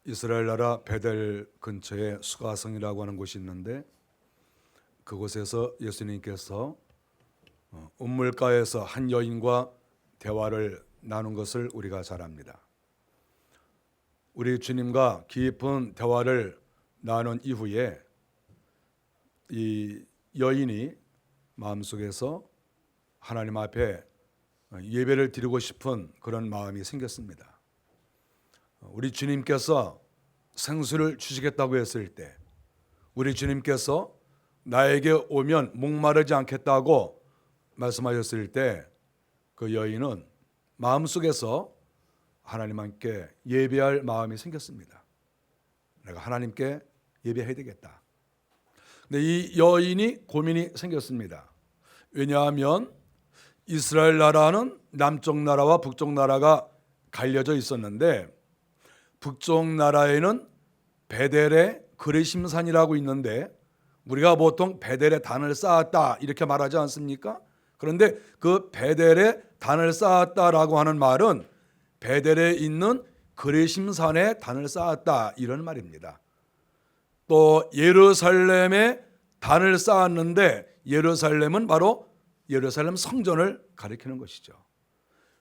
이스라엘 나라 베델 근처에 수가성이라고 하는 곳이 있는데 그곳에서 예수님께서 우물가에서 한 여인과 대화를 나눈 것을 우리가 잘 압니다. 우리 주님과 깊은 대화를 나눈 이후에 이 여인이 마음속에서 하나님 앞에 예배를 드리고 싶은 그런 마음이 생겼습니다. 우리 주님께서 생수를 주시겠다고 했을 때, 우리 주님께서 나에게 오면 목마르지 않겠다고 말씀하셨을 때, 그 여인은 마음속에서 하나님께 예배할 마음이 생겼습니다. 내가 하나님께 예배해야 되겠다. 근데 이 여인이 고민이 생겼습니다. 왜냐하면 이스라엘 나라는 남쪽 나라와 북쪽 나라가 갈려져 있었는데, 북쪽 나라에는 베델의 그레심산이라고 있는데 우리가 보통 베델에 단을 쌓았다 이렇게 말하지 않습니까? 그런데 그 베델에 단을 쌓았다라고 하는 말은 베델에 있는 그레심산에 단을 쌓았다 이런 말입니다. 또 예루살렘에 단을 쌓았는데 예루살렘은 바로 예루살렘 성전을 가리키는 것이죠.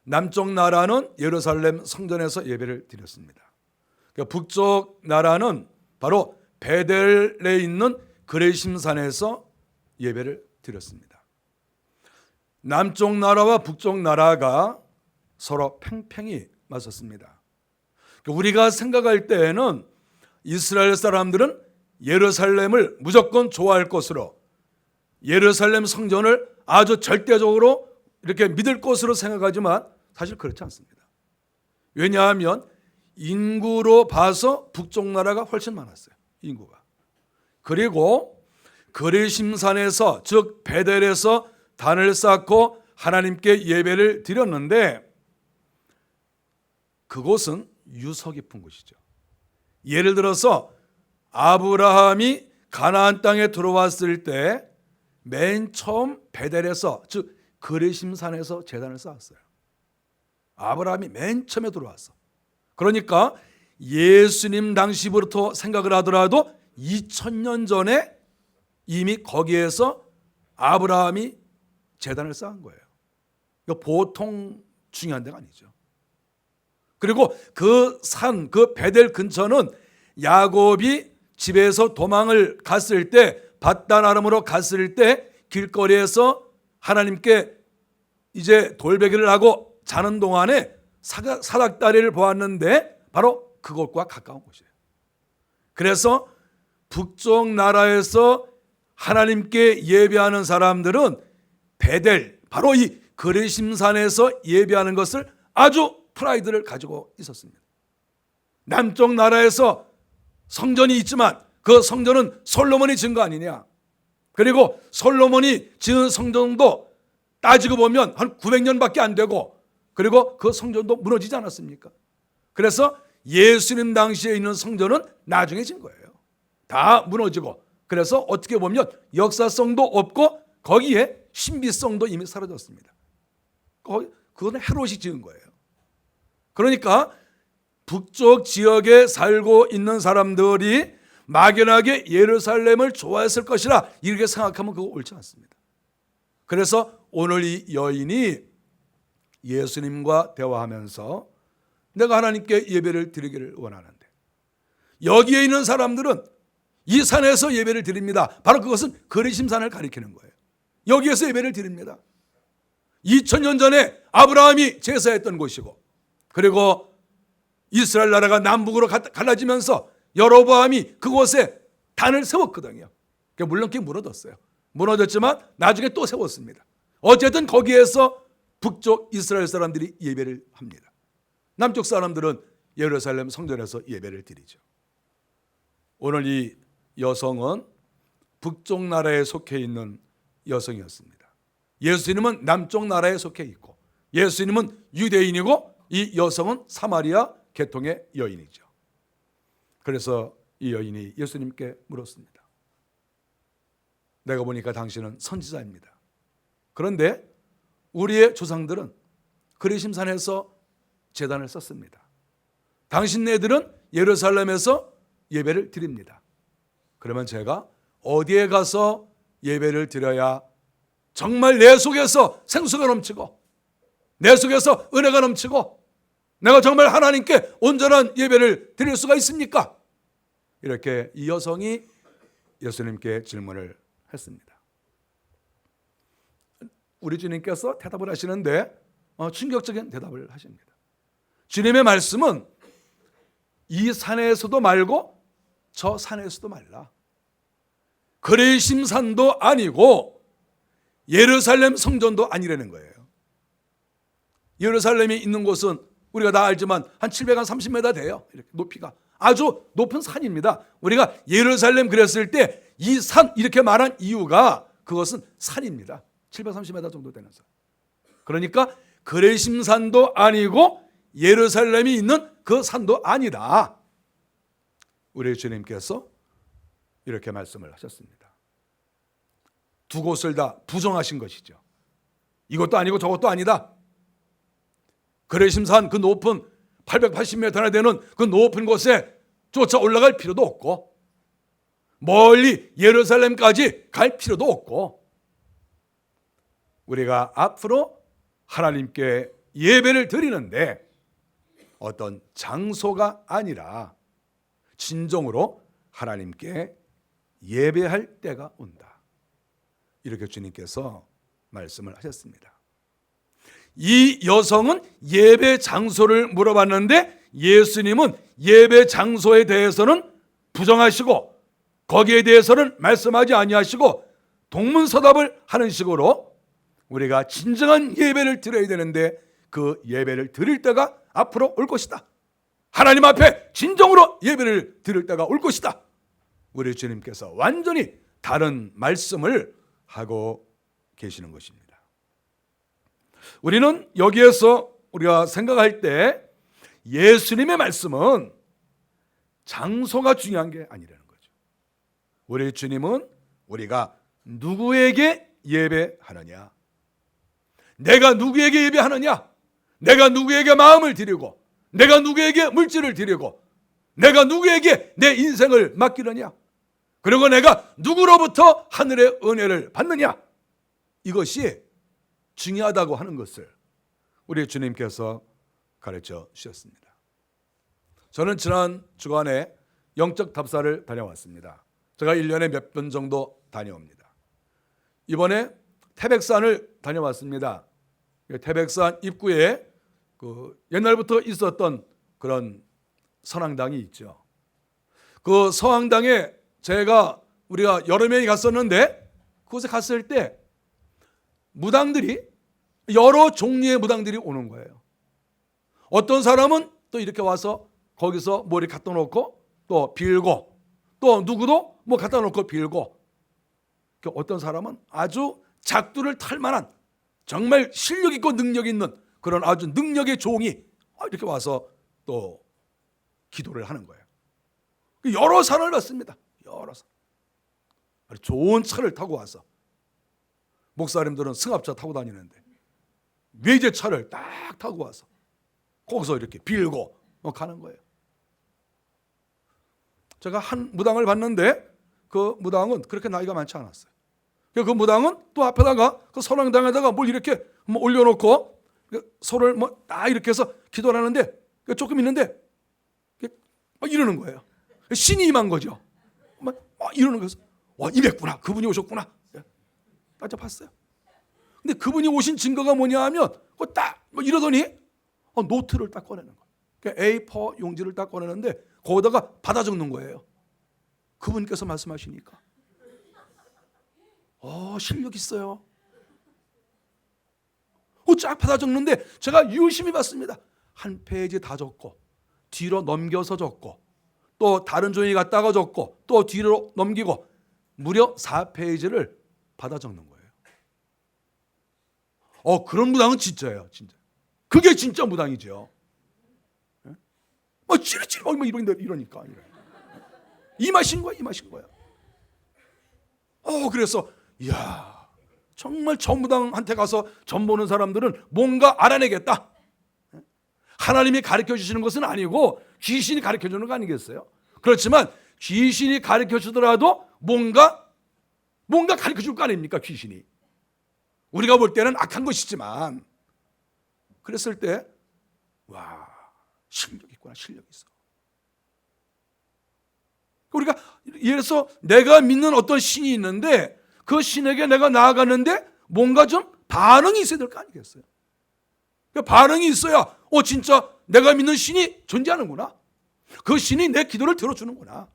남쪽 나라는 예루살렘 성전에서 예배를 드렸습니다. 북쪽 나라는 바로 베델에 있는 그레심산에서 예배를 드렸습니다. 남쪽 나라와 북쪽 나라가 서로 팽팽히 맞섰습니다. 우리가 생각할 때에는 이스라엘 사람들은 예루살렘을 무조건 좋아할 것으로, 예루살렘 성전을 아주 절대적으로 이렇게 믿을 것으로 생각하지만 사실 그렇지 않습니다. 왜냐하면 인구로 봐서 북쪽 나라가 훨씬 많았어요. 인구가. 그리고 그레심산에서, 즉 베델에서 단을 쌓고 하나님께 예배를 드렸는데 그곳은 유서 깊은 곳이죠. 예를 들어서 아브라함이 가나안 땅에 들어왔을 때 맨 처음 베델에서, 즉 그레심산에서 제단을 쌓았어요. 아브라함이 맨 처음에 들어왔어. 그러니까 예수님 당시부터 생각을 하더라도 2000년 전에 이미 거기에서 아브라함이 제단을 쌓은 거예요. 이거 보통 중요한 데가 아니죠. 그리고 그 산, 그 베델 근처는 야곱이 집에서 도망을 갔을 때, 밧단 아람으로 갔을 때 길거리에서 하나님께 이제 돌베개를 하고 자는 동안에 사닥다리를 보았는데 바로 그곳과 가까운 곳이에요. 그래서 북쪽 나라에서 하나님께 예배하는 사람들은 베델, 바로 이 그레심산에서 예배하는 것을 아주 프라이드를 가지고 있었습니다. 남쪽 나라에서 성전이 있지만 그 성전은 솔로몬이 지은 거 아니냐. 그리고 솔로몬이 지은 성전도 따지고 보면 한 900년밖에 안 되고, 그리고 그 성전도 무너지지 않았습니까? 그래서 예수님 당시에 있는 성전은 나중에 진 거예요. 다 무너지고. 그래서 어떻게 보면 역사성도 없고 거기에 신비성도 이미 사라졌습니다. 그건 헤롯이 지은 거예요. 그러니까 북쪽 지역에 살고 있는 사람들이 막연하게 예루살렘을 좋아했을 것이라 이렇게 생각하면 그거 옳지 않습니다. 그래서 오늘 이 여인이 예수님과 대화하면서 내가 하나님께 예배를 드리기를 원하는데, 여기에 있는 사람들은 이 산에서 예배를 드립니다. 바로 그것은 그레심산을 가리키는 거예요. 여기에서 예배를 드립니다. 2000년 전에 아브라함이 제사했던 곳이고, 그리고 이스라엘 나라가 남북으로 갈라지면서 여로보암이 그곳에 단을 세웠거든요. 물론 그게 무너졌어요. 무너졌지만 나중에 또 세웠습니다. 어쨌든 거기에서 북쪽 이스라엘 사람들이 예배를 합니다. 남쪽 사람들은 예루살렘 성전에서 예배를 드리죠. 오늘 이 여성은 북쪽 나라에 속해 있는 여성이었습니다. 예수님은 남쪽 나라에 속해 있고, 예수님은 유대인이고, 이 여성은 사마리아 계통의 여인이죠. 그래서 이 여인이 예수님께 물었습니다. 내가 보니까 당신은 선지자입니다. 그런데 우리의 조상들은 그레심산에서 제단을 썼습니다. 당신네들은 예루살렘에서 예배를 드립니다. 그러면 제가 어디에 가서 예배를 드려야 정말 내 속에서 생수가 넘치고 내 속에서 은혜가 넘치고 내가 정말 하나님께 온전한 예배를 드릴 수가 있습니까? 이렇게 이 여성이 예수님께 질문을 했습니다. 우리 주님께서 대답을 하시는데 충격적인 대답을 하십니다. 주님의 말씀은 이 산에서도 말고 저 산에서도 말라. 그레심산도 아니고 예루살렘 성전도 아니라는 거예요. 예루살렘이 있는 곳은 우리가 다 알지만 한 730m 돼요. 이렇게 높이가 아주 높은 산입니다. 우리가 예루살렘 그랬을 때 이 산 이렇게 말한 이유가 그것은 산입니다. 730m 정도 되는 산. 그러니까 그레심산도 아니고 예루살렘이 있는 그 산도 아니다. 우리 주님께서 이렇게 말씀을 하셨습니다. 두 곳을 다 부정하신 것이죠. 이것도 아니고 저것도 아니다. 그레심산 그 높은 880m나 되는 그 높은 곳에 쫓아 올라갈 필요도 없고 멀리 예루살렘까지 갈 필요도 없고 우리가 앞으로 하나님께 예배를 드리는데 어떤 장소가 아니라 진정으로 하나님께 예배할 때가 온다. 이렇게 주님께서 말씀을 하셨습니다. 이 여성은 예배 장소를 물어봤는데 예수님은 예배 장소에 대해서는 부정하시고 거기에 대해서는 말씀하지 아니하시고 동문서답을 하는 식으로 우리가 진정한 예배를 드려야 되는데 그 예배를 드릴 때가 앞으로 올 것이다. 하나님 앞에 진정으로 예배를 드릴 때가 올 것이다. 우리 주님께서 완전히 다른 말씀을 하고 계시는 것입니다. 우리는 여기에서 우리가 생각할 때 예수님의 말씀은 장소가 중요한 게 아니라는 거죠. 우리 주님은 우리가 누구에게 예배하느냐, 내가 누구에게 예배하느냐, 내가 누구에게 마음을 드리고 내가 누구에게 물질을 드리고 내가 누구에게 내 인생을 맡기느냐, 그리고 내가 누구로부터 하늘의 은혜를 받느냐, 이것이 중요하다고 하는 것을 우리 주님께서 가르쳐 주셨습니다. 저는 지난 주간에 영적 답사를 다녀왔습니다. 제가 1년에 몇 번 정도 다녀옵니다. 이번에 태백산을 다녀왔습니다. 태백산 입구에 그 옛날부터 있었던 그런 선앙당이 있죠. 그 선앙당에 우리가 여러 명이 갔었는데 그곳에 갔을 때 무당들이 여러 종류의 무당들이 오는 거예요. 어떤 사람은 또 이렇게 와서 거기서 뭐 이렇게 갖다 놓고 또 빌고 또 누구도 뭐 갖다 놓고 빌고, 어떤 사람은 아주 작두를 탈 만한 정말 실력 있고 능력 있는 그런 아주 능력의 종이 이렇게 와서 또 기도를 하는 거예요. 여러 산을 갔습니다. 여러 산. 좋은 차를 타고 와서 목사님들은 승합차 타고 다니는데 외제차를 딱 타고 와서 거기서 이렇게 빌고 가는 거예요. 제가 한 무당을 봤는데 그 무당은 그렇게 나이가 많지 않았어요. 그 무당은 또 앞에다가 그 선앙당에다가 뭘 이렇게 올려놓고 소를 딱 이렇게 해서 기도를 하는데 조금 있는데 이러는 거예요. 신이 임한 거죠. 이러는 거예요. 와, 이랬구나. 그분이 오셨구나. 딱 봤어요. 근데 그분이 오신 증거가 뭐냐 하면 딱 이러더니 노트를 딱 꺼내는 거예요. A4 용지를 딱 꺼내는데 거기다가 받아 적는 거예요. 그분께서 말씀하시니까. 실력 있어요. 쫙 받아 적는데 제가 유심히 봤습니다. 한 페이지 다 적고 뒤로 넘겨서 적고 또 다른 종이 갖다가 적고 또 뒤로 넘기고 무려 4페이지를 받아 적는 거예요. 그런 무당은 진짜예요. 진짜. 그게 진짜 무당이죠. 찌릿찌릿 이러니까. 이 맛인 거야, 이 맛인 거야. 그래서 이야, 정말 전무당한테 가서 전 보는 사람들은 뭔가 알아내겠다. 하나님이 가르쳐 주시는 것은 아니고 귀신이 가르쳐 주는 거 아니겠어요? 그렇지만 귀신이 가르쳐 주더라도 뭔가 가르쳐 줄 거 아닙니까? 귀신이. 우리가 볼 때는 악한 것이지만 그랬을 때 와, 실력이 있구나. 실력이 있어. 우리가 예를 들어서 내가 믿는 어떤 신이 있는데 그 신에게 내가 나아가는데 뭔가 좀 반응이 있어야 될 거 아니겠어요? 그 반응이 있어야 진짜 내가 믿는 신이 존재하는구나. 그 신이 내 기도를 들어주는구나.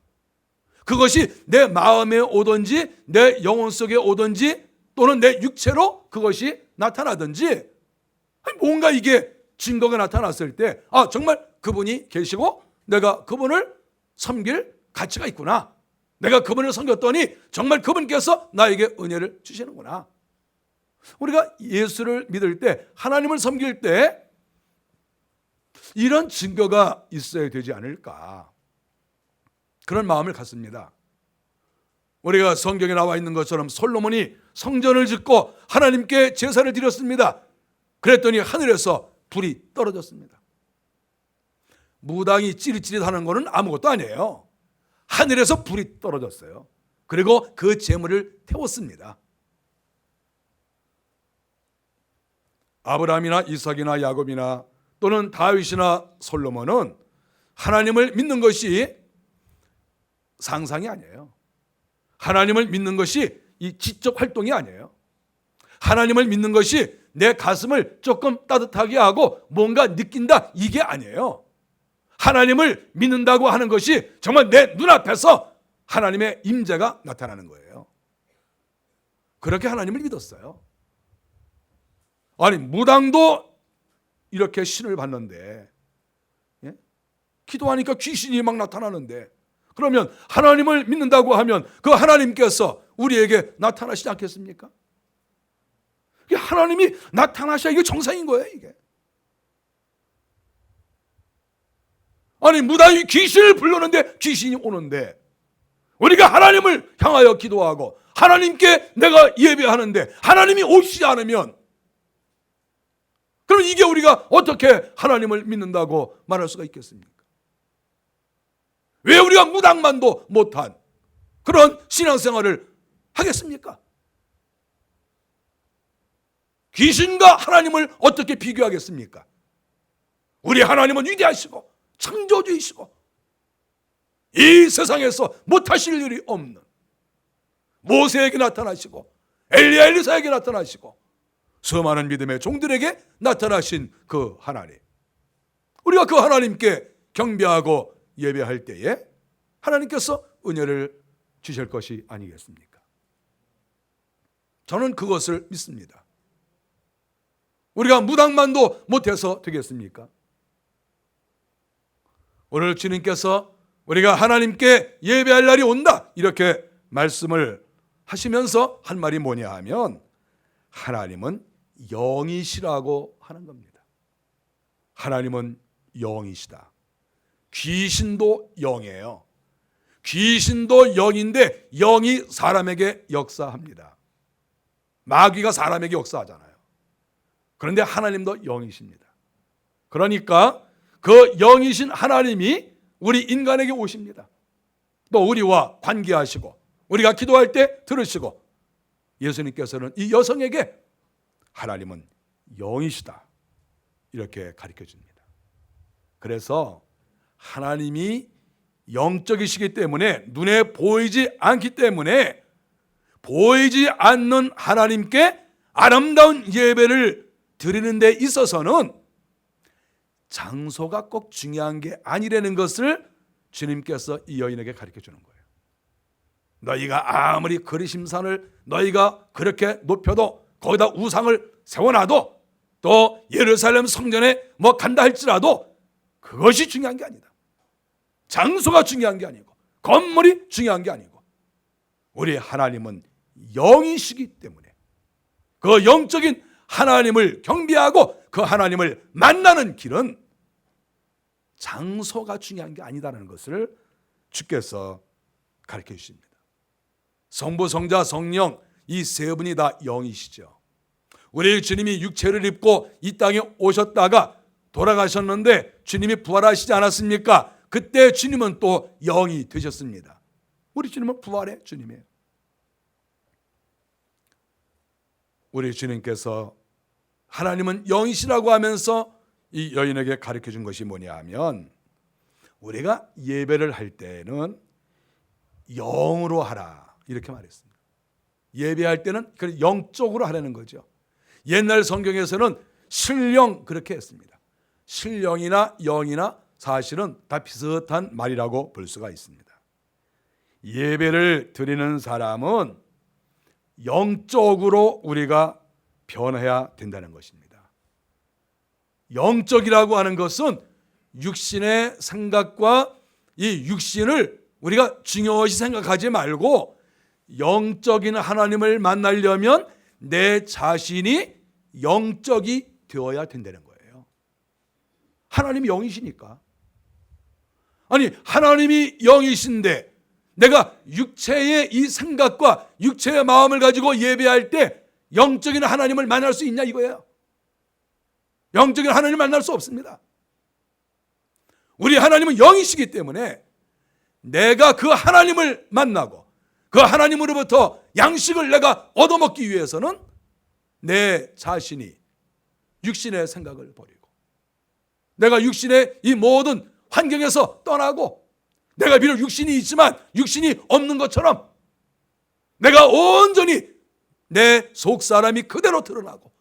그것이 내 마음에 오든지 내 영혼 속에 오든지 또는 내 육체로 그것이 나타나든지 뭔가 이게 증거가 나타났을 때 정말 그분이 계시고 내가 그분을 섬길 가치가 있구나. 내가 그분을 섬겼더니 정말 그분께서 나에게 은혜를 주시는구나. 우리가 예수를 믿을 때 하나님을 섬길 때 이런 증거가 있어야 되지 않을까 그런 마음을 갖습니다. 우리가 성경에 나와 있는 것처럼 솔로몬이 성전을 짓고 하나님께 제사를 드렸습니다. 그랬더니 하늘에서 불이 떨어졌습니다. 무당이 찌릿찌릿하는 것은 아무것도 아니에요. 하늘에서 불이 떨어졌어요. 그리고 그 제물을 태웠습니다. 아브라함이나 이삭이나 야곱이나 또는 다윗이나 솔로몬은 하나님을 믿는 것이 상상이 아니에요. 하나님을 믿는 것이 이 지적 활동이 아니에요. 하나님을 믿는 것이 내 가슴을 조금 따뜻하게 하고 뭔가 느낀다 이게 아니에요. 하나님을 믿는다고 하는 것이 정말 내 눈앞에서 하나님의 임재가 나타나는 거예요. 그렇게 하나님을 믿었어요. 아니 무당도 이렇게 신을 받는데 기도하니까 귀신이 막 나타나는데 그러면 하나님을 믿는다고 하면 그 하나님께서 우리에게 나타나시지 않겠습니까? 하나님이 나타나셔야 이게 정상인 거예요. 이게 아니 무당이 귀신을 불렀는데 귀신이 오는데 우리가 하나님을 향하여 기도하고 하나님께 내가 예배하는데 하나님이 오시지 않으면 그럼 이게 우리가 어떻게 하나님을 믿는다고 말할 수가 있겠습니까? 왜 우리가 무당만도 못한 그런 신앙생활을 하겠습니까? 귀신과 하나님을 어떻게 비교하겠습니까? 우리 하나님은 위대하시고 창조주이시고 이 세상에서 못하실 일이 없는 모세에게 나타나시고 엘리야 엘리사에게 나타나시고 수많은 믿음의 종들에게 나타나신 그 하나님, 우리가 그 하나님께 경배하고 예배할 때에 하나님께서 은혜를 주실 것이 아니겠습니까? 저는 그것을 믿습니다. 우리가 무당만도 못해서 되겠습니까? 오늘 주님께서 우리가 하나님께 예배할 날이 온다 이렇게 말씀을 하시면서 한 말이 뭐냐 하면 하나님은 영이시라고 하는 겁니다. 하나님은 영이시다. 귀신도 영이에요. 귀신도 영인데 영이 사람에게 역사합니다. 마귀가 사람에게 역사하잖아요. 그런데 하나님도 영이십니다. 그러니까 그 영이신 하나님이 우리 인간에게 오십니다. 또 우리와 관계하시고 우리가 기도할 때 들으시고 예수님께서는 이 여성에게 하나님은 영이시다 이렇게 가르쳐 줍니다. 그래서 하나님이 영적이시기 때문에 눈에 보이지 않기 때문에 보이지 않는 하나님께 아름다운 예배를 드리는 데 있어서는 장소가 꼭 중요한 게 아니라는 것을 주님께서 이 여인에게 가르쳐 주는 거예요. 너희가 아무리 그리심산을 너희가 그렇게 높여도 거기다 우상을 세워놔도 또 예루살렘 성전에 뭐 간다 할지라도 그것이 중요한 게 아니다. 장소가 중요한 게 아니고 건물이 중요한 게 아니고 우리 하나님은 영이시기 때문에 그 영적인 하나님을 경배하고 그 하나님을 만나는 길은 장소가 중요한 게 아니다라는 것을 주께서 가르쳐 주십니다. 성부, 성자, 성령 이 세 분이 다 영이시죠. 우리 주님이 육체를 입고 이 땅에 오셨다가 돌아가셨는데 주님이 부활하시지 않았습니까? 그때 주님은 또 영이 되셨습니다. 우리 주님은 부활의 주님이에요. 우리 주님께서 하나님은 영이시라고 하면서 이 여인에게 가르쳐 준 것이 뭐냐 하면, 우리가 예배를 할 때는 영으로 하라 이렇게 말했습니다. 예배할 때는 영적으로 하라는 거죠. 옛날 성경에서는 신령 그렇게 했습니다. 신령이나 영이나 사실은 다 비슷한 말이라고 볼 수가 있습니다. 예배를 드리는 사람은 영적으로 우리가 변해야 된다는 것입니다. 영적이라고 하는 것은 육신의 생각과 이 육신을 우리가 중요시 생각하지 말고, 영적인 하나님을 만나려면 내 자신이 영적이 되어야 된다는 거예요. 하나님이 영이시니까. 아니, 하나님이 영이신데 내가 육체의 이 생각과 육체의 마음을 가지고 예배할 때 영적인 하나님을 만날 수 있냐 이거예요. 영적인 하나님을 만날 수 없습니다. 우리 하나님은 영이시기 때문에 내가 그 하나님을 만나고 그 하나님으로부터 양식을 내가 얻어먹기 위해서는 내 자신이 육신의 생각을 버리고, 내가 육신의 이 모든 환경에서 떠나고, 내가 비록 육신이 있지만 육신이 없는 것처럼 내가 온전히 내 속사람이 그대로 드러나고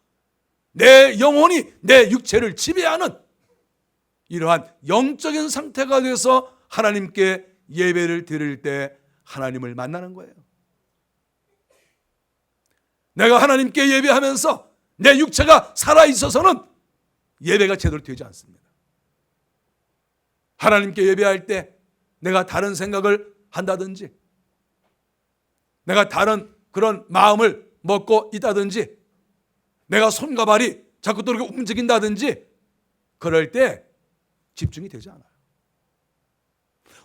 내 영혼이 내 육체를 지배하는 이러한 영적인 상태가 돼서 하나님께 예배를 드릴 때 하나님을 만나는 거예요. 내가 하나님께 예배하면서 내 육체가 살아있어서는 예배가 제대로 되지 않습니다. 하나님께 예배할 때 내가 다른 생각을 한다든지, 내가 다른 그런 마음을 먹고 있다든지, 내가 손과 발이 자꾸 또 이렇게 움직인다든지, 그럴 때 집중이 되지 않아요.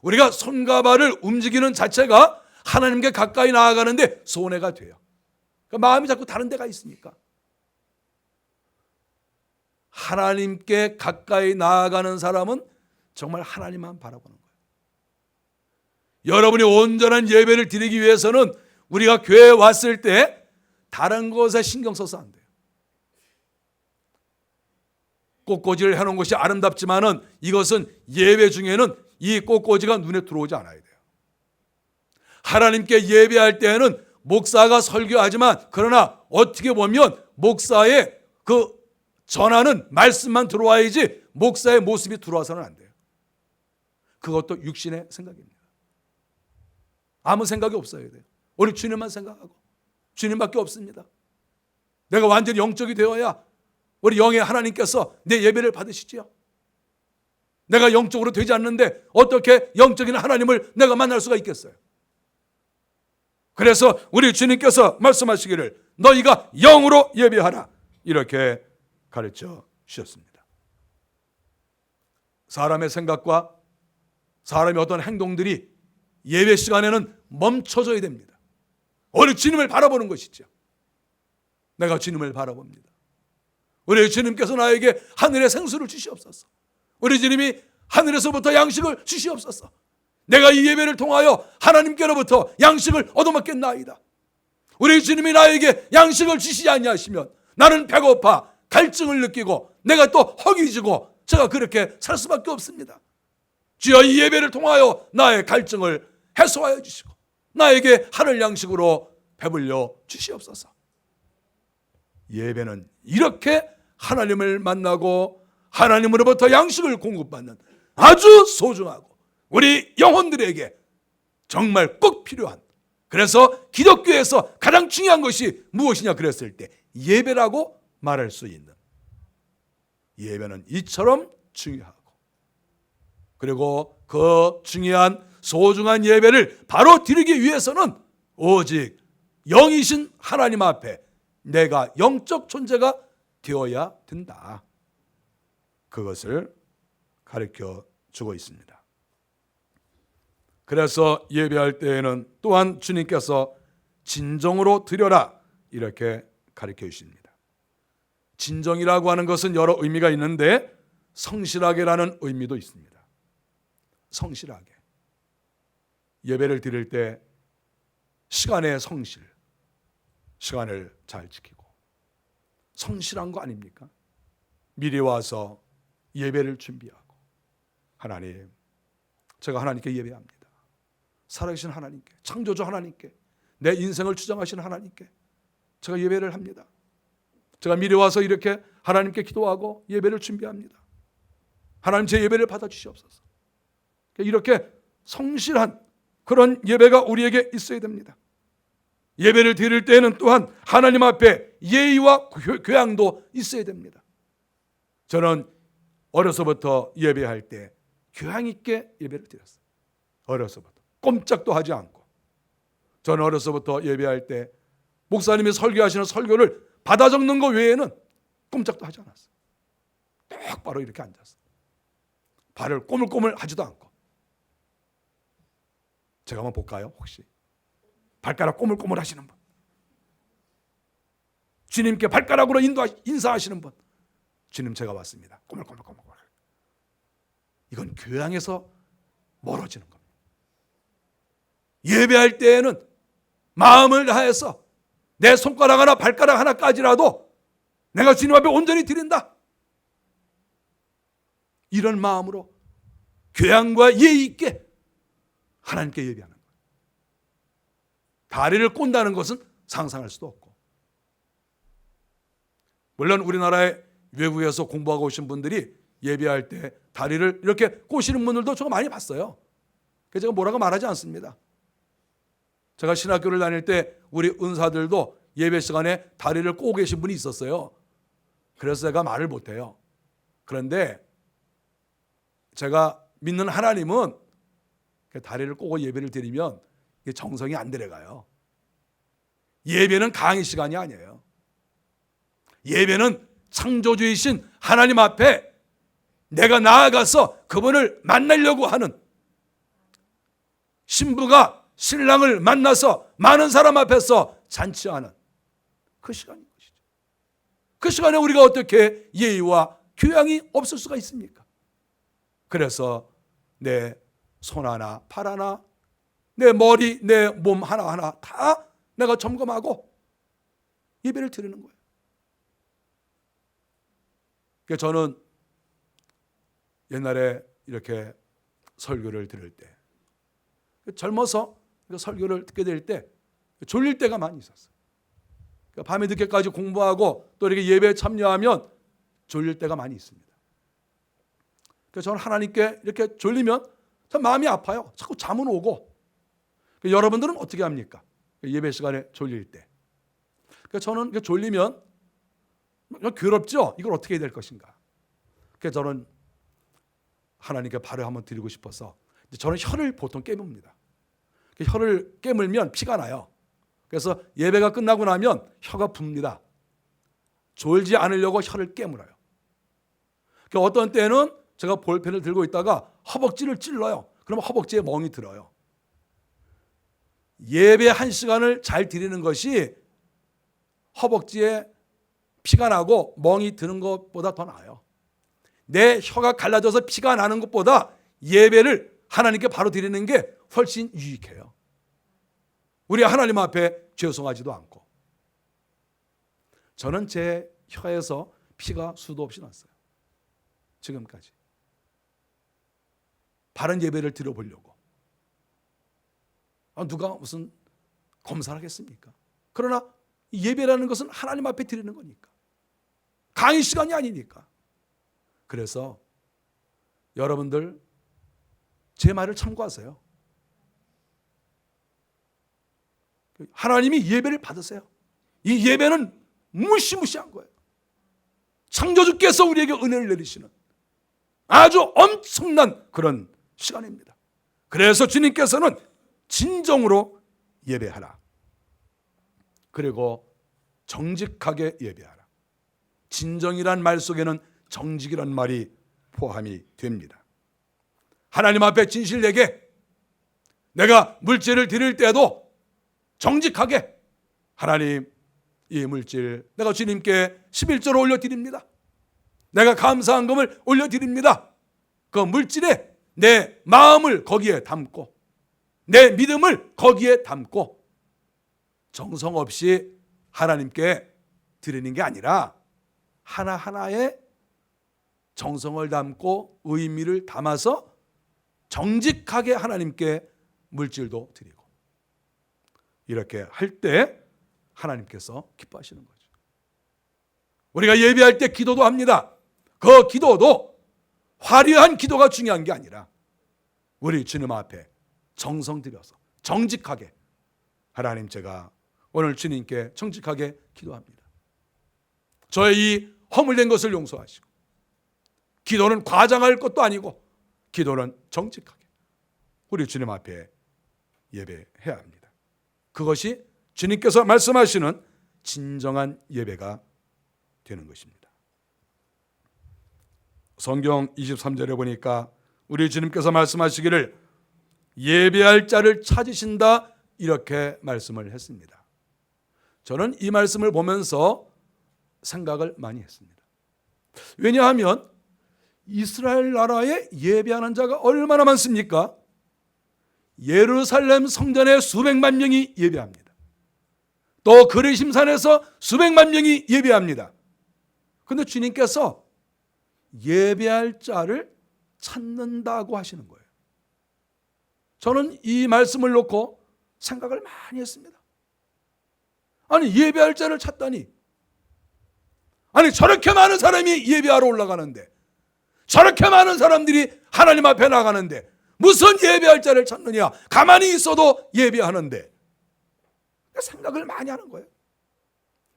우리가 손과 발을 움직이는 자체가 하나님께 가까이 나아가는데 손해가 돼요. 그러니까 마음이 자꾸 다른 데가 있으니까. 하나님께 가까이 나아가는 사람은 정말 하나님만 바라보는 거예요. 여러분이 온전한 예배를 드리기 위해서는 우리가 교회에 왔을 때 다른 것에 신경 써서 안 돼요. 꽃꽂이를 해놓은 것이 아름답지만은 이것은 예배 중에는 이 꽃꽂이가 눈에 들어오지 않아야 돼요. 하나님께 예배할 때에는 목사가 설교하지만, 그러나 어떻게 보면 목사의 그 전하는 말씀만 들어와야지 목사의 모습이 들어와서는 안 돼요. 그것도 육신의 생각입니다. 아무 생각이 없어야 돼요. 우리 주님만 생각하고, 주님밖에 없습니다. 내가 완전히 영적이 되어야 우리 영의 하나님께서 내 예배를 받으시지요. 내가 영적으로 되지 않는데 어떻게 영적인 하나님을 내가 만날 수가 있겠어요? 그래서 우리 주님께서 말씀하시기를 너희가 영으로 예배하라 이렇게 가르쳐 주셨습니다. 사람의 생각과 사람의 어떤 행동들이 예배 시간에는 멈춰져야 됩니다. 우리 주님을 바라보는 것이죠. 내가 주님을 바라봅니다. 우리 주님께서 나에게 하늘의 생수를 주시옵소서. 우리 주님이 하늘에서부터 양식을 주시옵소서. 내가 이 예배를 통하여 하나님께로부터 양식을 얻어먹겠나이다. 우리 주님이 나에게 양식을 주시지 아니하시면 나는 배고파 갈증을 느끼고 내가 또 허기지고 제가 그렇게 살 수밖에 없습니다. 주여, 이 예배를 통하여 나의 갈증을 해소하여 주시고 나에게 하늘 양식으로 배불려 주시옵소서. 예배는 이렇게 하나님을 만나고 하나님으로부터 양식을 공급받는 아주 소중하고 우리 영혼들에게 정말 꼭 필요한, 그래서 기독교에서 가장 중요한 것이 무엇이냐 그랬을 때 예배라고 말할 수 있는, 예배는 이처럼 중요하고, 그리고 그 중요한 소중한 예배를 바로 드리기 위해서는 오직 영이신 하나님 앞에 내가 영적 존재가 되어야 된다. 그것을 가르쳐 주고 있습니다. 그래서 예배할 때에는 또한 주님께서 진정으로 드려라 이렇게 가르쳐 주십니다. 진정이라고 하는 것은 여러 의미가 있는데 성실하게라는 의미도 있습니다. 성실하게 예배를 드릴 때 시간의 성실, 시간을 잘 지키고 성실한 거 아닙니까? 미리 와서 예배를 준비하고 하나님, 제가 하나님께 예배합니다. 살아계신 하나님께, 창조주 하나님께, 내 인생을 주장하시는 하나님께 제가 예배를 합니다. 제가 미리 와서 이렇게 하나님께 기도하고 예배를 준비합니다. 하나님, 제 예배를 받아주시옵소서. 이렇게 성실한 그런 예배가 우리에게 있어야 됩니다. 예배를 드릴 때에는 또한 하나님 앞에 예의와 교양도 있어야 됩니다. 저는 어려서부터 예배할 때 교양 있게 예배를 드렸어요. 어려서부터 꼼짝도 하지 않고. 저는 어려서부터 예배할 때 목사님이 설교하시는 설교를 받아 적는 것 외에는 꼼짝도 하지 않았어요. 똑바로 이렇게 앉았어요. 발을 꼬물꼬물 하지도 않고. 제가 한번 볼까요? 혹시 발가락 꼬물꼬물 하시는 분, 주님께 발가락으로 인사하시는 분, 주님 제가 왔습니다. 꼬물꼬물꼬물. 이건 교양에서 멀어지는 겁니다. 예배할 때에는 마음을 다해서 내 손가락 하나 발가락 하나까지라도 내가 주님 앞에 온전히 드린다, 이런 마음으로 교양과 예의 있게 하나님께 예배하는 거예요. 다리를 꼰다는 것은 상상할 수도 없고, 물론 우리나라에 외국에서 공부하고 오신 분들이 예배할 때 다리를 이렇게 꼬시는 분들도 제가 많이 봤어요. 그래서 제가 뭐라고 말하지 않습니다. 제가 신학교를 다닐 때 우리 은사들도 예배 시간에 다리를 꼬고 계신 분이 있었어요. 그래서 제가 말을 못해요. 그런데 제가 믿는 하나님은 다리를 꼬고 예배를 드리면 정성이 안 들어가요. 예배는 강의 시간이 아니에요. 예배는 창조주이신 하나님 앞에 내가 나아가서 그분을 만나려고 하는, 신부가 신랑을 만나서 많은 사람 앞에서 잔치하는 그 시간인 것이죠. 그 시간에 우리가 어떻게 예의와 교양이 없을 수가 있습니까? 그래서 내 손 하나, 팔 하나, 내 머리, 내 몸 하나하나 다 내가 점검하고 예배를 드리는 거예요. 그러니까 저는 옛날에 이렇게 설교를 들을 때, 젊어서 설교를 듣게 될 때 졸릴 때가 많이 있었어요. 그러니까 밤에 늦게까지 공부하고 또 이렇게 예배에 참여하면 졸릴 때가 많이 있습니다. 그래서 저는 하나님께 이렇게 졸리면 참 마음이 아파요. 자꾸 잠은 오고. 여러분들은 어떻게 합니까? 예배 시간에 졸릴 때. 저는 졸리면 괴롭죠? 이걸 어떻게 해야 될 것인가? 그래서 저는 하나님께 발을 한번 드리고 싶어서 저는 혀를 보통 깨뭅니다. 혀를 깨물면 피가 나요. 그래서 예배가 끝나고 나면 혀가 붑니다. 졸지 않으려고 혀를 깨물어요. 어떤 때는 제가 볼펜을 들고 있다가 허벅지를 찔러요. 그러면 허벅지에 멍이 들어요. 예배 1시간을 잘 드리는 것이 허벅지에 피가 나고 멍이 드는 것보다 더 나아요. 내 혀가 갈라져서 피가 나는 것보다 예배를 하나님께 바로 드리는 게 훨씬 유익해요. 우리 하나님 앞에 죄송하지도 않고. 저는 제 혀에서 피가 수도 없이 났어요. 지금까지. 바른 예배를 드려보려고. 누가 무슨 검사를 하겠습니까? 그러나 예배라는 것은 하나님 앞에 드리는 거니까. 강의 시간이 아니니까. 그래서 여러분들 제 말을 참고하세요. 하나님이 예배를 받으세요. 이 예배는 무시무시한 거예요. 창조주께서 우리에게 은혜를 내리시는 아주 엄청난 그런 시간입니다. 그래서 주님께서는 진정으로 예배하라. 그리고 정직하게 예배하라. 진정이란 말 속에는 정직이란 말이 포함이 됩니다. 하나님 앞에 진실되게 내가 물질을 드릴 때도 정직하게, 하나님 이 물질 내가 주님께 11조로 올려드립니다. 내가 감사한 금을 올려드립니다. 그 물질에 내 마음을 거기에 담고 내 믿음을 거기에 담고 정성 없이 하나님께 드리는 게 아니라 하나하나에 정성을 담고 의미를 담아서 정직하게 하나님께 물질도 드리고, 이렇게 할 때 하나님께서 기뻐하시는 거죠. 우리가 예배할 때 기도도 합니다. 그 기도도 화려한 기도가 중요한 게 아니라 우리 주님 앞에 정성 들여서 정직하게, 하나님, 제가 오늘 주님께 정직하게 기도합니다. 저의 이 허물된 것을 용서하시고, 기도는 과장할 것도 아니고 기도는 정직하게 우리 주님 앞에 예배해야 합니다. 그것이 주님께서 말씀하시는 진정한 예배가 되는 것입니다. 성경 23절에 보니까 우리 주님께서 말씀하시기를 예배할 자를 찾으신다, 이렇게 말씀을 했습니다. 저는 이 말씀을 보면서 생각을 많이 했습니다. 왜냐하면 이스라엘 나라에 예배하는 자가 얼마나 많습니까? 예루살렘 성전에 수백만 명이 예배합니다. 또 그리심산에서 수백만 명이 예배합니다. 그런데 주님께서 예배할 자를 찾는다고 하시는 거예요. 저는 이 말씀을 놓고 생각을 많이 했습니다. 아니, 예배할 자를 찾다니, 아니, 저렇게 많은 사람이 예배하러 올라가는데, 저렇게 많은 사람들이 하나님 앞에 나가는데 무슨 예배할 자를 찾느냐? 가만히 있어도 예배하는데. 생각을 많이 하는 거예요.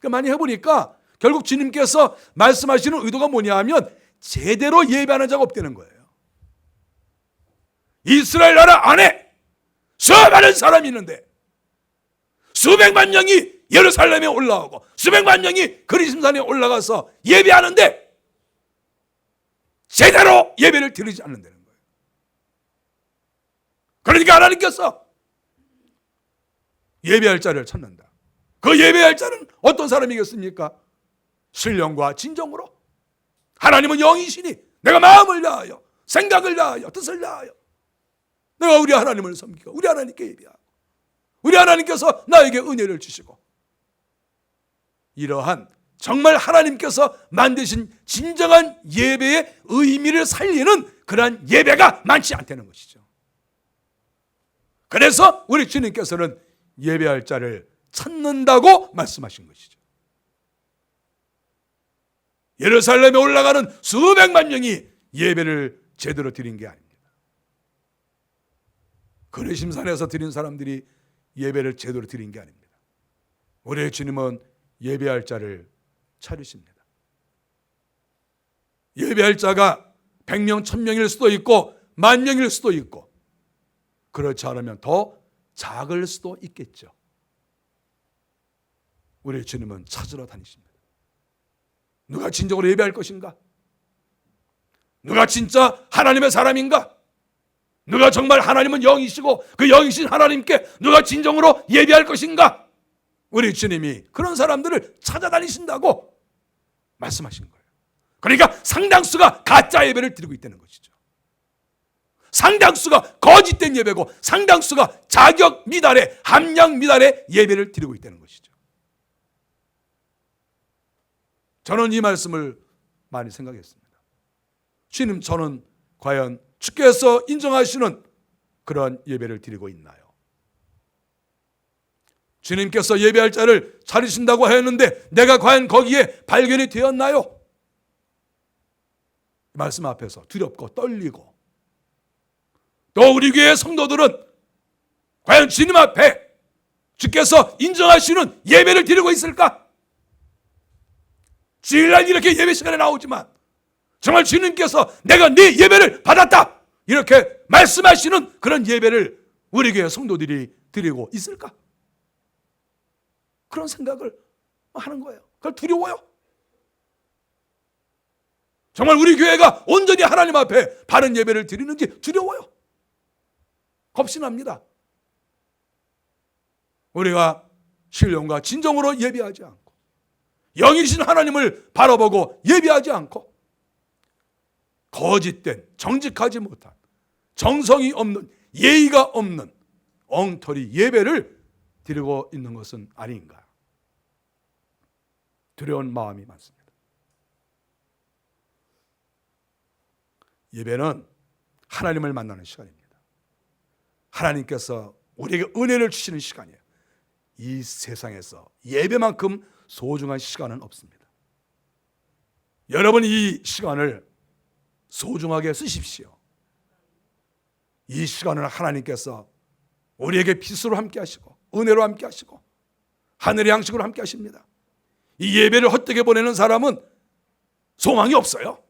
많이 해보니까 결국 주님께서 말씀하시는 의도가 뭐냐 하면 제대로 예배하는 자가 없다는 거예요. 이스라엘 나라 안에 수많은 사람이 있는데 수백만 명이 예루살렘에 올라오고 수백만 명이 그리심산에 올라가서 예배하는데 제대로 예배를 드리지 않는다는 거예요. 그러니까 하나님께서 예배할 자를 찾는다. 그 예배할 자는 어떤 사람이겠습니까? 신령과 진정으로. 하나님은 영이시니 내가 마음을 다하여 생각을 다하여 뜻을 다하여 내가 우리 하나님을 섬기고 우리 하나님께 예배하고 우리 하나님께서 나에게 은혜를 주시고, 이러한 정말 하나님께서 만드신 진정한 예배의 의미를 살리는 그러한 예배가 많지 않다는 것이죠. 그래서 우리 주님께서는 예배할 자를 찾는다고 말씀하신 것이죠. 예루살렘에 올라가는 수백만 명이 예배를 제대로 드린 게 아닙니다. 그리심산에서 드린 사람들이 예배를 제대로 드린 게 아닙니다. 우리의 주님은 예배할 자를 찾으십니다. 예배할 자가 100명, 1000명일 수도 있고 10,000명일 수도 있고, 그렇지 않으면 더 작을 수도 있겠죠. 우리 주님은 찾으러 다니십니다. 누가 진정으로 예배할 것인가? 누가 진짜 하나님의 사람인가? 누가 정말 하나님은 영이시고 그 영이신 하나님께 누가 진정으로 예배할 것인가? 우리 주님이 그런 사람들을 찾아다니신다고 말씀하신 거예요. 그러니까 상당수가 가짜 예배를 드리고 있다는 것이죠. 상당수가 거짓된 예배고 상당수가 자격 미달의, 함량 미달의 예배를 드리고 있다는 것이죠. 저는 이 말씀을 많이 생각했습니다. 주님, 저는 과연 주께서 인정하시는 그러한 예배를 드리고 있나요? 주님께서 예배할 자를 찾으신다고 하였는데 내가 과연 거기에 발견이 되었나요? 말씀 앞에서 두렵고 떨리고, 또 우리 교회 성도들은 과연 주님 앞에 주께서 인정하시는 예배를 드리고 있을까? 주일날 이렇게 예배 시간에 나오지만 정말 주님께서 내가 네 예배를 받았다 이렇게 말씀하시는 그런 예배를 우리 교회 성도들이 드리고 있을까? 그런 생각을 하는 거예요. 그걸 두려워요. 정말 우리 교회가 온전히 하나님 앞에 바른 예배를 드리는지 두려워요. 겁신합니다. 우리가 신령과 진정으로 예배하지 않고 영이신 하나님을 바라보고 예배하지 않고 거짓된, 정직하지 못한 정성이 없는, 예의가 없는 엉터리 예배를 드리고 있는 것은 아닌가. 두려운 마음이 많습니다. 예배는 하나님을 만나는 시간입니다. 하나님께서 우리에게 은혜를 주시는 시간이에요. 이 세상에서 예배만큼 소중한 시간은 없습니다. 여러분, 이 시간을 소중하게 쓰십시오. 이 시간을 하나님께서 우리에게 빛으로 함께 하시고 은혜로 함께 하시고 하늘의 양식으로 함께 하십니다. 이 예배를 헛되게 보내는 사람은 소망이 없어요.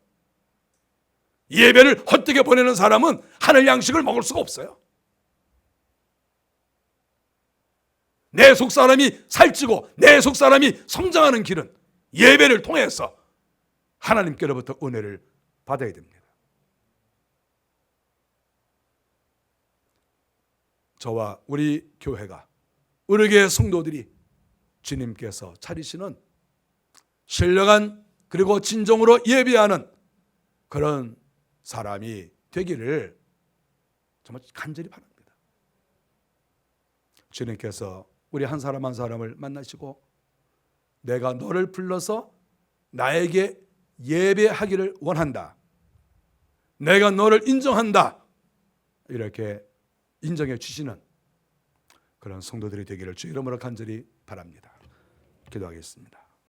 예배를 헛되게 보내는 사람은 하늘 양식을 먹을 수가 없어요. 내 속사람이 살찌고 내 속사람이 성장하는 길은 예배를 통해서 하나님께로부터 은혜를 받아야 됩니다. 저와 우리 교회가, 우리 교회 성도들이 주님께서 차리시는 신령한 그리고 진정으로 예배하는 그런 사람이 되기를 정말 간절히 바랍니다. 주님께서 우리 한 사람 한 사람을 만나시고 내가 너를 불러서 나에게 예배하기를 원한다, 내가 너를 인정한다, 이렇게 인정해 주시는 그런 성도들이 되기를 주 이름으로 간절히 바랍니다. 기도하겠습니다.